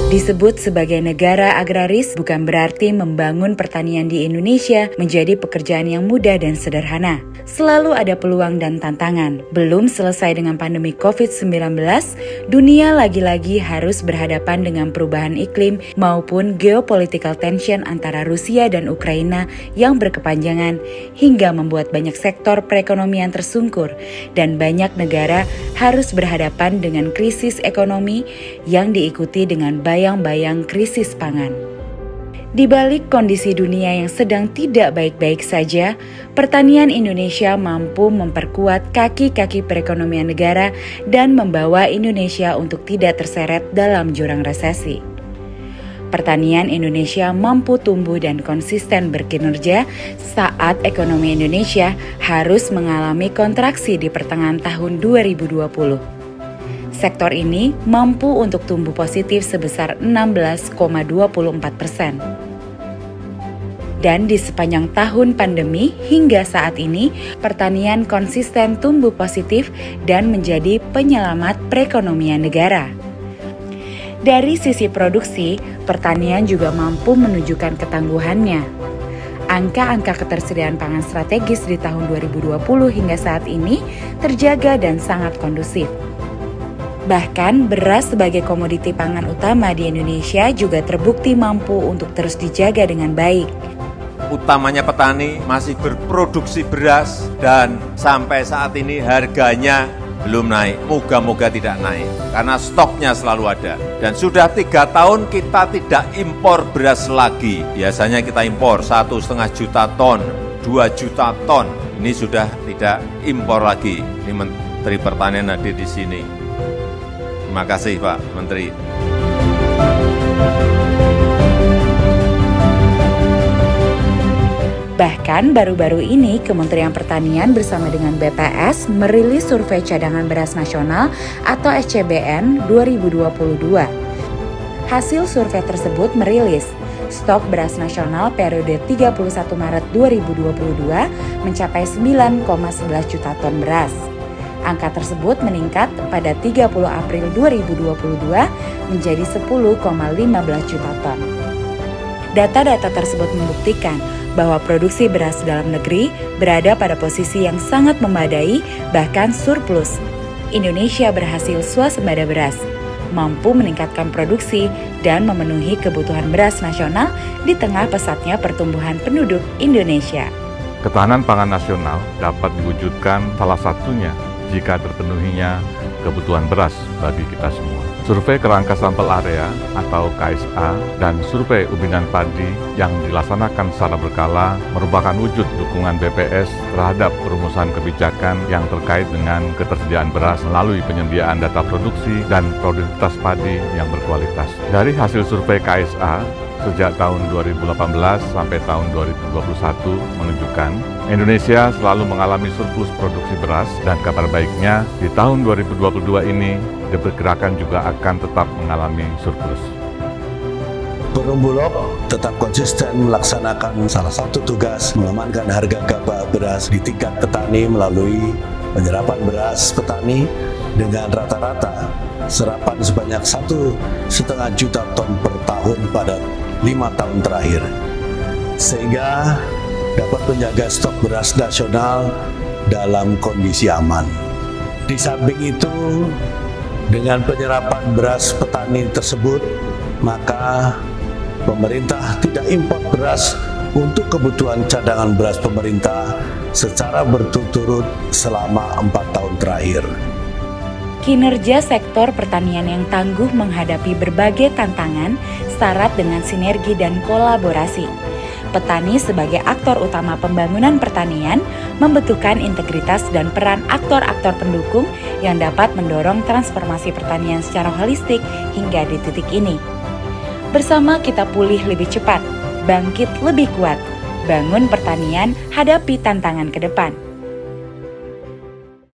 Disebut sebagai negara agraris bukan berarti membangun pertanian di Indonesia menjadi pekerjaan yang mudah dan sederhana. Selalu ada peluang dan tantangan. Belum selesai dengan pandemi COVID-19, dunia lagi-lagi harus berhadapan dengan perubahan iklim maupun geopolitical tension antara Rusia dan Ukraina yang berkepanjangan hingga membuat banyak sektor perekonomian tersungkur dan banyak negara harus berhadapan dengan krisis ekonomi yang diikuti dengan bayang-bayang krisis pangan. Di balik kondisi dunia yang sedang tidak baik-baik saja, pertanian Indonesia mampu memperkuat kaki-kaki perekonomian negara dan membawa Indonesia untuk tidak terseret dalam jurang resesi. Pertanian Indonesia mampu tumbuh dan konsisten berkinerja saat ekonomi Indonesia harus mengalami kontraksi di pertengahan tahun 2020. Sektor ini mampu untuk tumbuh positif sebesar 16,24%. Dan di sepanjang tahun pandemi hingga saat ini, pertanian konsisten tumbuh positif dan menjadi penyelamat perekonomian negara. Dari sisi produksi, pertanian juga mampu menunjukkan ketangguhannya. Angka-angka ketersediaan pangan strategis di tahun 2020 hingga saat ini terjaga dan sangat kondusif. Bahkan beras sebagai komoditi pangan utama di Indonesia juga terbukti mampu untuk terus dijaga dengan baik. Utamanya petani masih berproduksi beras dan sampai saat ini harganya belum naik. Moga-moga tidak naik karena stoknya selalu ada. Dan sudah 3 tahun kita tidak impor beras lagi. Biasanya kita impor 1,5 juta ton, 2 juta ton. Ini sudah tidak impor lagi. Ini Menteri Pertanian hadir di sini. Terima kasih Pak Menteri. Bahkan baru-baru ini Kementerian Pertanian bersama dengan BPS merilis survei cadangan beras nasional atau SCBN 2022. Hasil survei tersebut merilis stok beras nasional periode 31 Maret 2022 mencapai 9,11 juta ton beras. Angka tersebut meningkat pada 30 April 2022 menjadi 10,15 juta ton. Data-data tersebut membuktikan bahwa produksi beras dalam negeri berada pada posisi yang sangat memadai, bahkan surplus. Indonesia berhasil swasembada beras, mampu meningkatkan produksi dan memenuhi kebutuhan beras nasional di tengah pesatnya pertumbuhan penduduk Indonesia. Ketahanan pangan nasional dapat diwujudkan salah satunya jika terpenuhinya kebutuhan beras bagi kita semua. Survei kerangka sampel area atau KSA dan survei ubinan padi yang dilaksanakan secara berkala merupakan wujud dukungan BPS terhadap perumusan kebijakan yang terkait dengan ketersediaan beras melalui penyediaan data produksi dan produktivitas padi yang berkualitas. Dari hasil survei KSA, sejak tahun 2018 sampai tahun 2021 menunjukkan Indonesia selalu mengalami surplus produksi beras dan kabar baiknya di tahun 2022 ini diperkirakan juga akan tetap mengalami surplus. Perumbulok tetap konsisten melaksanakan salah satu tugas mengamankan harga gabah beras di tingkat petani melalui penyerapan beras petani dengan rata-rata serapan sebanyak 1,5 juta ton per tahun pada 5 tahun terakhir, sehingga dapat menjaga stok beras nasional dalam kondisi aman. Di samping itu, dengan penyerapan beras petani tersebut, maka pemerintah tidak impor beras untuk kebutuhan cadangan beras pemerintah secara berturut-turut selama 4 tahun terakhir. Kinerja sektor pertanian yang tangguh menghadapi berbagai tantangan syarat dengan sinergi dan kolaborasi. Petani sebagai aktor utama pembangunan pertanian membutuhkan integritas dan peran aktor-aktor pendukung yang dapat mendorong transformasi pertanian secara holistik hingga di titik ini. Bersama kita pulih lebih cepat, bangkit lebih kuat, bangun pertanian, hadapi tantangan ke depan.